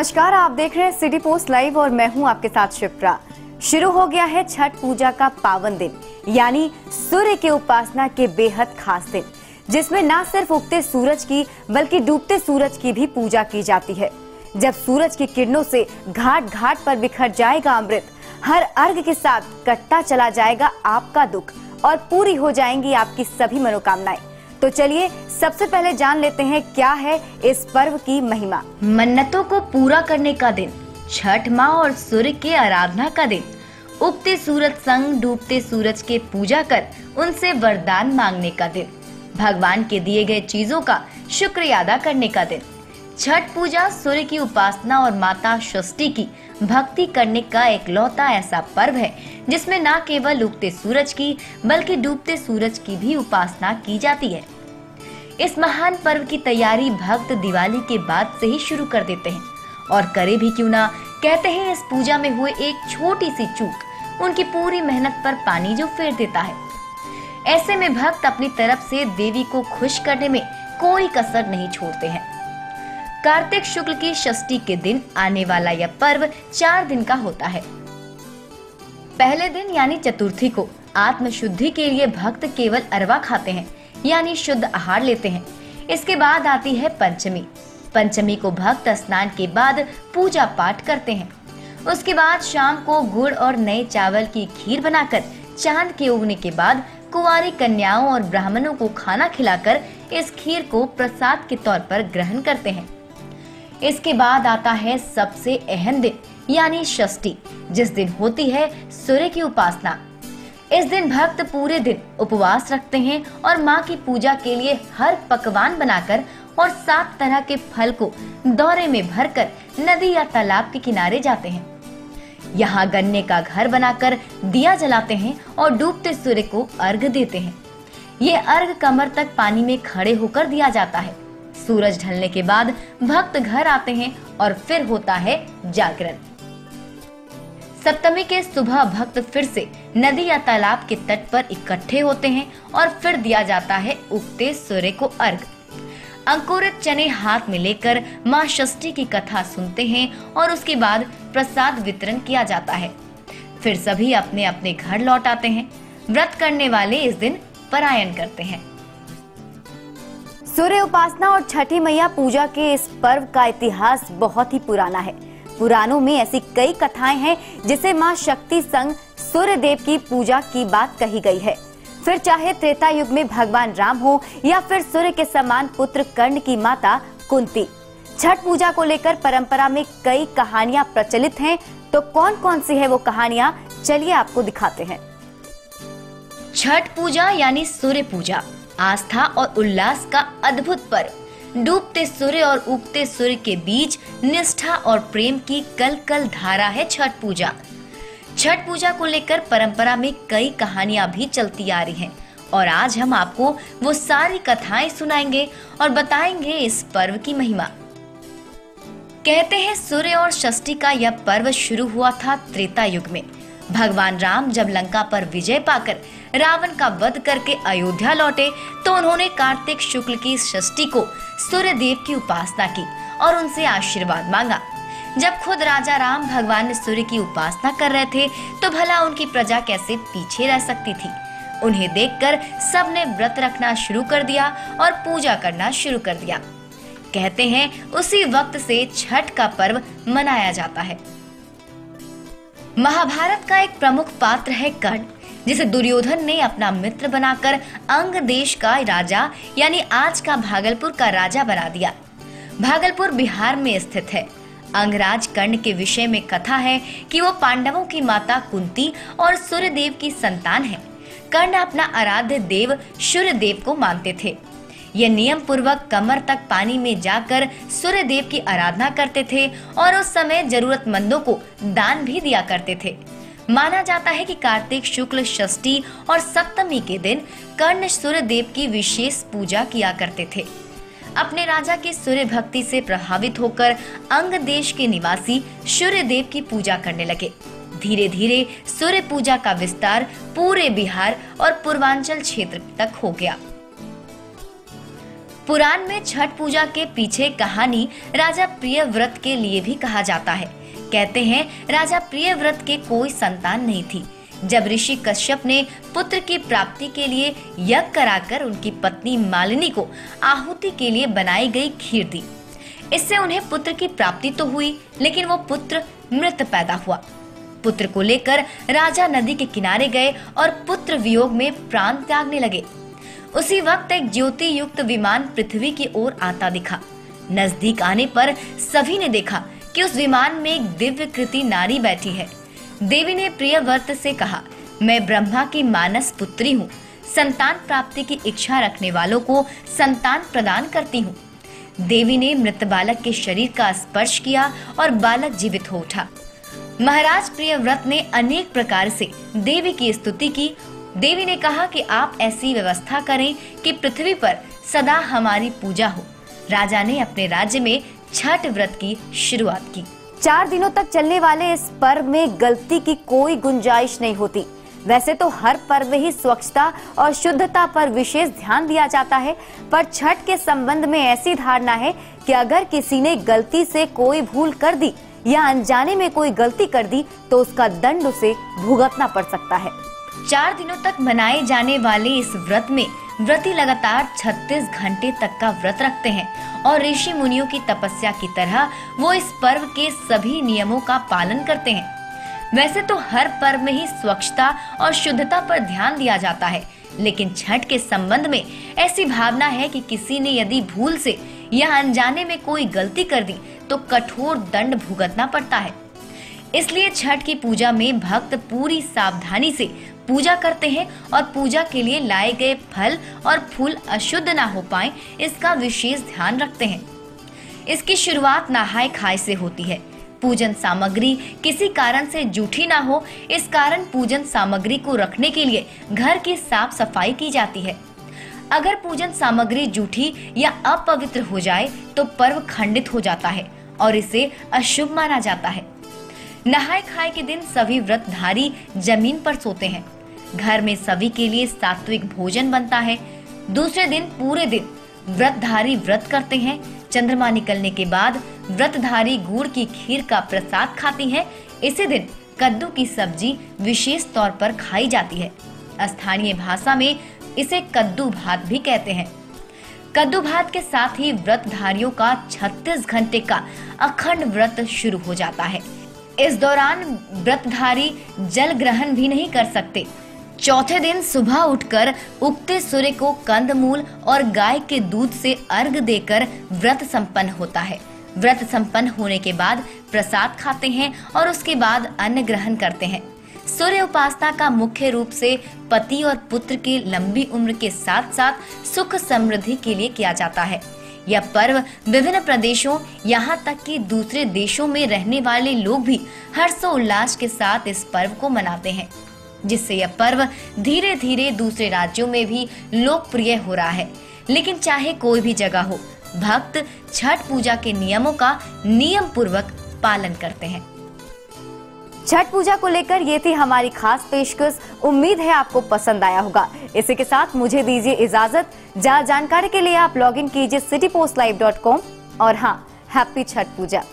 नमस्कार, आप देख रहे हैं सिटी पोस्ट लाइव और मैं हूं आपके साथ शिप्रा। शुरू हो गया है छठ पूजा का पावन दिन, यानी सूर्य की उपासना के बेहद खास दिन, जिसमें न सिर्फ उगते सूरज की बल्कि डूबते सूरज की भी पूजा की जाती है। जब सूरज की किरणों से घाट घाट पर बिखर जाएगा अमृत, हर अर्घ के साथ कटता चला जाएगा आपका दुख और पूरी हो जाएंगी आपकी सभी मनोकामनाएं। तो चलिए सबसे पहले जान लेते हैं क्या है इस पर्व की महिमा। मन्नतों को पूरा करने का दिन, छठ माँ और सूर्य के आराधना का दिन, उगते सूरज संग डूबते सूरज के पूजा कर उनसे वरदान मांगने का दिन, भगवान के दिए गए चीजों का शुक्रिया अदा करने का दिन। छठ पूजा सूर्य की उपासना और माता षष्ठी की भक्ति करने का एकलौता ऐसा पर्व है जिसमें न केवल उगते सूरज की बल्कि डूबते सूरज की भी उपासना की जाती है। इस महान पर्व की तैयारी भक्त दिवाली के बाद से ही शुरू कर देते हैं, और करे भी क्यों ना, कहते हैं इस पूजा में हुए एक छोटी सी चूक उनकी पूरी मेहनत पर पानी जो फेर देता है। ऐसे में भक्त अपनी तरफ से देवी को खुश करने में कोई कसर नहीं छोड़ते हैं। कार्तिक शुक्ल की षष्ठी के दिन आने वाला यह पर्व 4 दिन का होता है। पहले दिन यानी चतुर्थी को आत्म शुद्धि के लिए भक्त केवल अरवा खाते हैं, यानी शुद्ध आहार लेते हैं। इसके बाद आती है पंचमी। पंचमी को भक्त स्नान के बाद पूजा पाठ करते हैं। उसके बाद शाम को गुड़ और नए चावल की खीर बनाकर चांद के उगने के बाद कुंवारी कन्याओं और ब्राह्मणों को खाना खिलाकर इस खीर को प्रसाद के तौर पर ग्रहण करते हैं। इसके बाद आता है सबसे अहम दिन यानी षष्ठी, जिस दिन होती है सूर्य की उपासना। इस दिन भक्त पूरे दिन उपवास रखते हैं और माँ की पूजा के लिए हर पकवान बनाकर और 7 तरह के फल को दौरे में भरकर नदी या तालाब के किनारे जाते हैं। यहाँ गन्ने का घर बनाकर दिया जलाते हैं और डूबते सूर्य को अर्घ देते हैं। ये अर्घ कमर तक पानी में खड़े होकर दिया जाता है। सूरज ढलने के बाद भक्त घर आते हैं और फिर होता है जागरण। सप्तमी के सुबह भक्त फिर से नदी या तालाब के तट पर इकट्ठे होते हैं और फिर दिया जाता है उगते सूर्य को अर्घ। अंकुरित चने हाथ में लेकर माँ षष्ठी की कथा सुनते हैं और उसके बाद प्रसाद वितरण किया जाता है। फिर सभी अपने अपने घर लौट आते हैं। व्रत करने वाले इस दिन पलायन करते हैं। सूर्य उपासना और छठी मैया पूजा के इस पर्व का इतिहास बहुत ही पुराना है। पुराणों में ऐसी कई कथाएं हैं जिसे मां शक्ति संग सूर्य देव की पूजा की बात कही गई है। फिर चाहे त्रेता युग में भगवान राम हो या फिर सूर्य के समान पुत्र कर्ण की माता कुंती, छठ पूजा को लेकर परंपरा में कई कहानियां प्रचलित हैं। तो कौन कौन सी है वो कहानियां, चलिए आपको दिखाते हैं। छठ पूजा यानी सूर्य पूजा आस्था और उल्लास का अद्भुत पर्व। डूबते सूर्य और उगते सूर्य के बीच निष्ठा और प्रेम की कल कल धारा है छठ पूजा। छठ पूजा को लेकर परंपरा में कई कहानियां भी चलती आ रही हैं, और आज हम आपको वो सारी कथाएं सुनाएंगे और बताएंगे इस पर्व की महिमा। कहते हैं सूर्य और षष्ठी का यह पर्व शुरू हुआ था त्रेता युग में। भगवान राम जब लंका पर विजय पाकर रावण का वध करके अयोध्या लौटे तो उन्होंने कार्तिक शुक्ल की षष्ठी को सूर्य देव की उपासना की और उनसे आशीर्वाद मांगा। जब खुद राजा राम भगवान सूर्य की उपासना कर रहे थे तो भला उनकी प्रजा कैसे पीछे रह सकती थी। उन्हें देखकर सबने व्रत रखना शुरू कर दिया और पूजा करना शुरू कर दिया। कहते हैं उसी वक्त से छठ का पर्व मनाया जाता है। महाभारत का एक प्रमुख पात्र है कर्ण, जिसे दुर्योधन ने अपना मित्र बनाकर अंग देश का राजा यानी आज का भागलपुर का राजा बना दिया। भागलपुर बिहार में स्थित है। अंगराज कर्ण के विषय में कथा है कि वो पांडवों की माता कुंती और सूर्य देव की संतान है। कर्ण अपना आराध्य देव सूर्य देव को मानते थे। ये नियम पूर्वक कमर तक पानी में जाकर सूर्य देव की आराधना करते थे और उस समय जरूरतमंदों को दान भी दिया करते थे। माना जाता है कि कार्तिक शुक्ल षष्ठी और सप्तमी के दिन कर्ण सूर्य देव की विशेष पूजा किया करते थे। अपने राजा की सूर्य भक्ति से प्रभावित होकर अंग देश के निवासी सूर्य देव की पूजा करने लगे। धीरे धीरे सूर्य पूजा का विस्तार पूरे बिहार और पूर्वांचल क्षेत्र तक हो गया। पुराण में छठ पूजा के पीछे कहानी राजा प्रियव्रत के लिए भी कहा जाता है। कहते हैं राजा प्रियव्रत के कोई संतान नहीं थी। जब ऋषि कश्यप ने पुत्र की प्राप्ति के लिए यज्ञ कराकर उनकी पत्नी मालिनी को आहुति के लिए बनाई गई खीर दी। इससे उन्हें पुत्र की प्राप्ति तो हुई, लेकिन वो पुत्र मृत पैदा हुआ। पुत्र को लेकर राजा नदी के किनारे गए और पुत्र वियोग में प्राण त्यागने लगे। उसी वक्त एक ज्योति युक्त विमान पृथ्वी की ओर आता दिखा। नजदीक आने पर सभी ने देखा कि उस विमान में एक दिव्य कृति नारी बैठी है। देवी ने प्रियव्रत से कहा, मैं ब्रह्मा की मानस पुत्री हूँ। संतान प्राप्ति की इच्छा रखने वालों को संतान प्रदान करती हूँ। देवी ने मृत बालक के शरीर का स्पर्श किया और बालक जीवित हो उठा। महाराज प्रियव्रत ने अनेक प्रकार से देवी की स्तुति की। देवी ने कहा कि आप ऐसी व्यवस्था करें कि पृथ्वी पर सदा हमारी पूजा हो। राजा ने अपने राज्य में छठ व्रत की शुरुआत की। 4 दिनों तक चलने वाले इस पर्व में गलती की कोई गुंजाइश नहीं होती। वैसे तो हर पर्व में ही स्वच्छता और शुद्धता पर विशेष ध्यान दिया जाता है, पर छठ के संबंध में ऐसी धारणा है कि अगर किसी ने गलती से कोई भूल कर दी या अनजाने में कोई गलती कर दी तो उसका दंड उसे भुगतना पड़ सकता है। 4 दिनों तक मनाए जाने वाले इस व्रत में व्रती लगातार 36 घंटे तक का व्रत रखते हैं और ऋषि मुनियों की तपस्या की तरह वो इस पर्व के सभी नियमों का पालन करते हैं। वैसे तो हर पर्व में ही स्वच्छता और शुद्धता पर ध्यान दिया जाता है, लेकिन छठ के संबंध में ऐसी भावना है कि किसी ने यदि भूल से या अनजाने में कोई गलती कर दी तो कठोर दंड भुगतना पड़ता है। इसलिए छठ की पूजा में भक्त पूरी सावधानी से पूजा करते हैं और पूजा के लिए लाए गए फल और फूल अशुद्ध ना हो पाएं, इसका विशेष ध्यान रखते हैं। इसकी शुरुआत नहाय खाए से होती है। पूजन सामग्री किसी कारण से जूठी ना हो, इस कारण पूजन सामग्री को रखने के लिए घर की साफ सफाई की जाती है। अगर पूजन सामग्री जूठी या अपवित्र हो जाए तो पर्व खंडित हो जाता है और इसे अशुभ माना जाता है। नहाय खाए के दिन सभी व्रतधारी जमीन पर सोते हैं। घर में सभी के लिए सात्विक भोजन बनता है। दूसरे दिन पूरे दिन व्रतधारी व्रत करते हैं। चंद्रमा निकलने के बाद व्रतधारी गुड़ की खीर का प्रसाद खाती हैं। इसी दिन कद्दू की सब्जी विशेष तौर पर खाई जाती है। स्थानीय भाषा में इसे कद्दू भात भी कहते हैं। कद्दू भात के साथ ही व्रतधारियों का 36 घंटे का अखंड व्रत शुरू हो जाता है। इस दौरान व्रतधारी जल ग्रहण भी नहीं कर सकते। चौथे दिन सुबह उठकर उगते सूर्य को कंदमूल और गाय के दूध से अर्घ देकर व्रत संपन्न होता है। व्रत संपन्न होने के बाद प्रसाद खाते हैं और उसके बाद अन्न ग्रहण करते हैं। सूर्य उपासना का मुख्य रूप से पति और पुत्र की लंबी उम्र के साथ साथ सुख समृद्धि के लिए किया जाता है। यह पर्व विभिन्न प्रदेशों यहाँ तक कि दूसरे देशों में रहने वाले लोग भी हर्षोल्लास के साथ इस पर्व को मनाते हैं, जिससे यह पर्व धीरे धीरे दूसरे राज्यों में भी लोकप्रिय हो रहा है। लेकिन चाहे कोई भी जगह हो, भक्त छठ पूजा के नियमों का नियम पूर्वक पालन करते हैं। छठ पूजा को लेकर ये थी हमारी खास पेशकश। उम्मीद है आपको पसंद आया होगा। इसी के साथ मुझे दीजिए इजाजत। जानकारी के लिए आप लॉगिन कीजिए citypostlive.com और हाँ, हैप्पी छठ पूजा।